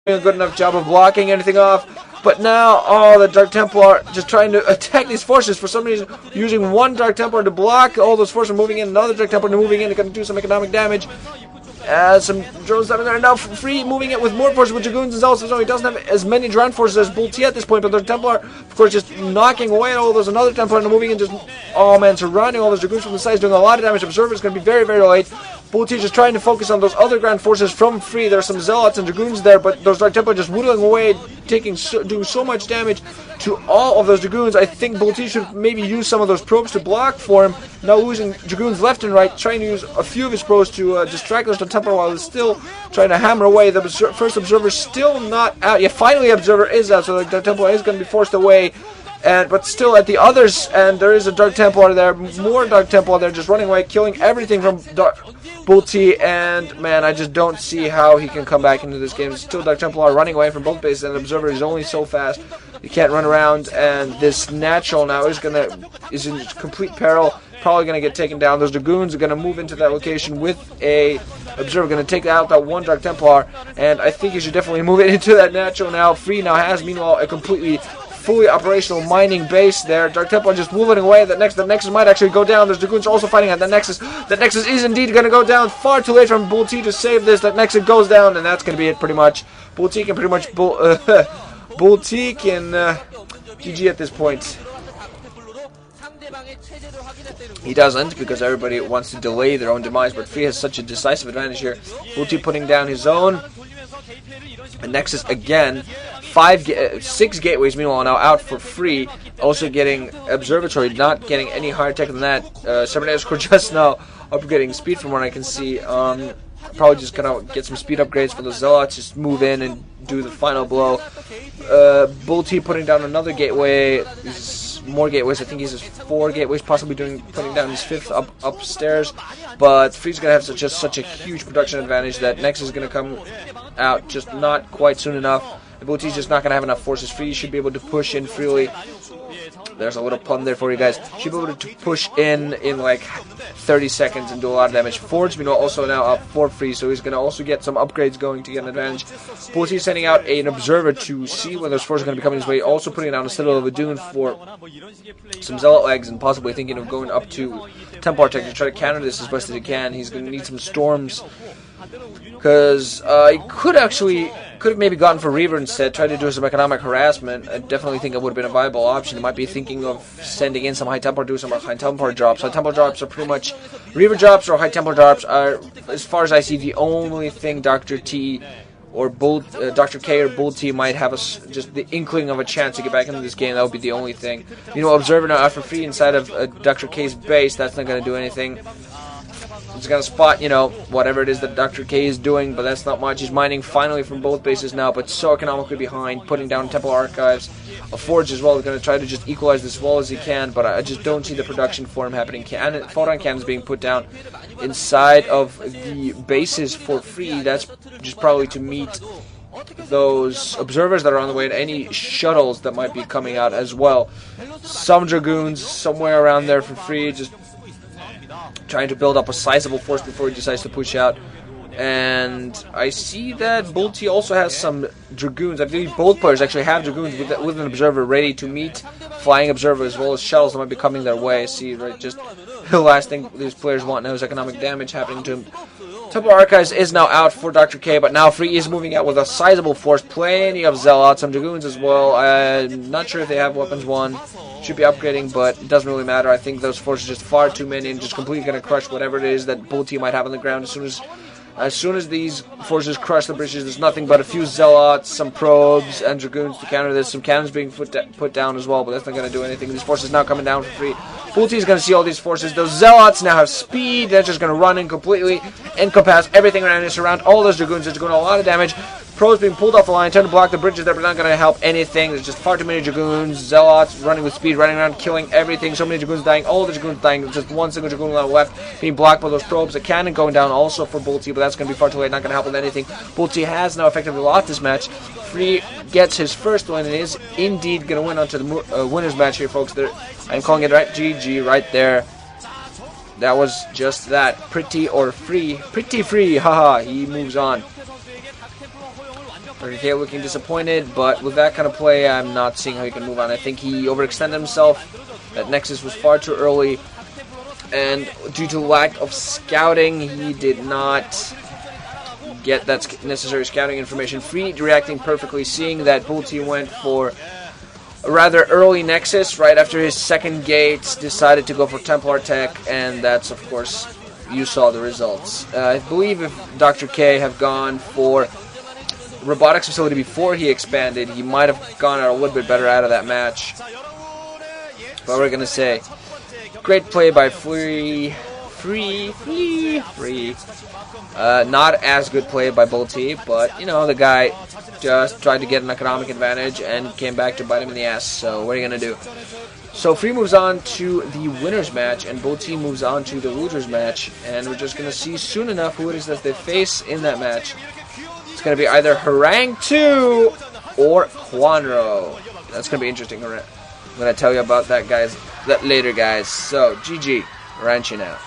doing a good enough job of blocking anything off. But now, oh, the Dark Templar just trying to attack these forces for some reason, using one Dark Templar to block all those forces moving in, another Dark Templar moving in, going to do some economic damage. Some drones down there now free, moving it with more forces with Dragoons and Zealots. So he doesn't have as many ground forces as Bull.T at this point, but the Templar, of course, just knocking away at all those. Another Templar moving in, just, oh man, surrounding all those Dragoons from the sides, doing a lot of damage. Observer is going to be very, very late. Bull.T just trying to focus on those other ground forces from free. There are some Zealots and Dragoons there, but those Dark Templar just whittling away, doing so much damage to all of those Dragoons. I think Bull.T should maybe use some of those probes to block for him. Now losing Dragoons left and right, trying to use a few of his probes to distract those Templar while he's still trying to hammer away. The first Observer still not out. Yeah, finally Observer is out, so the Templar is going to be forced away. But still at the others, and there is a Dark Templar there, more Dark Templar there, just running away, killing everything from Bull.T, and man, I just don't see how he can come back into this game. Still Dark Templar running away from both bases, and Observer is only so fast. He can't run around, and this Natural now is in complete peril, probably going to get taken down. Those Dragoons are going to move into that location with a Observer, going to take out that one Dark Templar, and I think he should definitely move it into that Natural now. Free now has, meanwhile, a fully operational mining base there. Dark Templar just moving away. The Nexus might actually go down. There's Dragoons also fighting at the Nexus. The Nexus is indeed going to go down. Far too late from Bull.T to save this. That Nexus goes down, and that's going to be it pretty much. Bull.T can pretty much Bull.T can GG at this point. He doesn't, because everybody wants to delay their own demise, but Free has such a decisive advantage here. Bull.T putting down his own. And Nexus again. 6 gateways, meanwhile, now out for free. Also getting Observatory, not getting any higher tech than that. Cybernetics Core just now upgrading speed from what I can see. Probably just gonna get some speed upgrades for the Zealots, just move in and do the final blow. Bull.T putting down another gateway. More gateways. I think he has 4 gateways, possibly putting down his 5th upstairs. But Free's gonna have such a huge production advantage that Nexus is gonna come out just not quite soon enough. Bull.T's just not going to have enough forces. Free should be able to push in freely. There's a little pun there for you guys. Should be able to push in like 30 seconds and do a lot of damage. Forge, also now up for Free, so he's going to also get some upgrades going to get an advantage. Bull.T sending out an Observer to see when those forces are going to be coming his way. Also putting down a Citadel of a Dune for some Zealot legs, and possibly thinking of going up to Templar Tech to try to counter this as best as he can. He's going to need some Storms, because he could have maybe gotten for Reaver instead, tried to do some economic harassment. I definitely think it would have been a viable option. He might be thinking of sending in some High Templar, do some High Templar drops. High Templar drops are pretty much, Reaver drops or High Templar drops are, as far as I see, the only thing Doctor.T or Doctor.K or Bull.T might have just the inkling of a chance to get back into this game. That would be the only thing. Observer now out for free inside of Doctor.K's base. That's not going to do anything. He's going to spot, whatever it is that Doctor.K is doing, but that's not much. He's mining finally from both bases now, but so economically behind, putting down Temple Archives. A Forge as well is going to try to just equalize this as well as he can, but I just don't see the production for him happening. Photon cannons being put down inside of the bases for free. That's just probably to meet those Observers that are on the way and any shuttles that might be coming out as well. Some Dragoons somewhere around there for free, just trying to build up a sizable force before he decides to push out. And I see that Bull.T also has some Dragoons. I believe both players actually have Dragoons with an Observer ready to meet Flying Observer as well as shuttles that might be coming their way. See, right, just the last thing these players want now is economic damage happening to him. Temple Archives is now out for Doctor.K, but now Free is moving out with a sizable force. Plenty of Zealots, some Dragoons as well. I'm not sure if they have Weapons 1. Should be upgrading, but it doesn't really matter. I think those forces are just far too many and just completely going to crush whatever it is that Bull.T might have on the ground. As soon as these forces crush the bridges, there's nothing but a few Zealots, some probes, and Dragoons to counter this. Some cannons being put down as well, but that's not going to do anything. These forces now coming down for free. Bull.T is going to see all these forces. Those Zealots now have speed. They're just going to run in completely, encompass everything around this, around all those Dragoons. It's going to do a lot of damage. Pros being pulled off the line, trying to block the bridges there, but not going to help anything. There's just far too many Dragoons. Zealots running with speed, running around, killing everything. So many Dragoons dying. All the Dragoons dying. Just one single Dragoon left being blocked by those probes. A cannon going down also for Bull.T, but that's going to be far too late. Not going to help with anything. Bull.T has now effectively lost this match. Free gets his first win and is indeed going to win onto the winner's match here, folks. I'm calling it right. GG right there. That was just that. Pretty or free. Pretty free. Haha. He moves on. Doctor.K looking disappointed, but with that kind of play, I'm not seeing how he can move on. I think he overextended himself. That Nexus was far too early, and due to lack of scouting, he did not get that necessary scouting information. Free reacting perfectly, seeing that Bull Team went for a rather early Nexus right after his second gate, decided to go for Templar Tech, and that's, of course, you saw the results. I believe if Doctor.K have gone for robotics facility before he expanded, he might have gone out a little bit better out of that match. But we're gonna say, great play by Free. Not as good play by Bull T, but you know, the guy just tried to get an economic advantage and came back to bite him in the ass. So what are you gonna do? So Free moves on to the winners match, and Bull T moves on to the losers match, and we're just gonna see soon enough who it is that they face in that match. It's gonna be either Harang 2 or Quanro. That's gonna be interesting. I'm gonna tell you about that later, guys. So GG, Ranchi now.